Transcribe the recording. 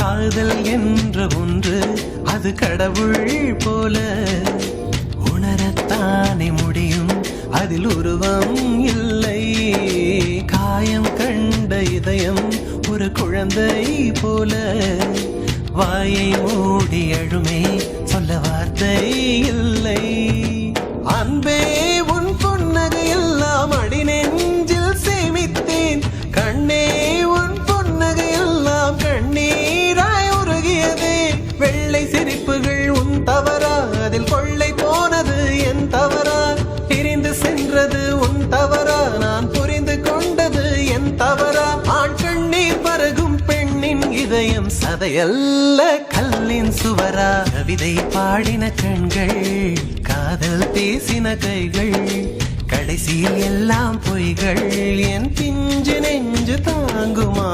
காதல் என்ற ஒன்று அது கடவுள் போல உணரத்தானே முடியும், அதில் உருவம் இல்லை. காயம் கண்ட இதயம் ஒரு குழந்தை போல வாயை மூடி அழுமே, சொல்ல வார்த்தை இல்லை. அன்பே உன் புன்னகை எல்லாம் அடி நெஞ்சில் சேமித்தேன், கண்ணே உன் புன்னகை எல்லாம் கண்ணீராய் உருகியதே. வெள்ளை சிரிப்புகள் உன் தவறா, அதில் கொள்ளை போனது என் தவறா? பிரிந்து சென்றது உன் தவறா, நான் புரிந்து கொண்டது என் தவறா? ஆண் கண்ணீர் பருகும் பெண்ணின் இதயம் சதையல்ல கல்லின் சுவரா? கவிதை பாடின கண்கள், காதல் பேசின கைகள், கடைசியில் எல்லாம் பொய்கள். என் பிஞ்சு நெஞ்சு தாங்குமா?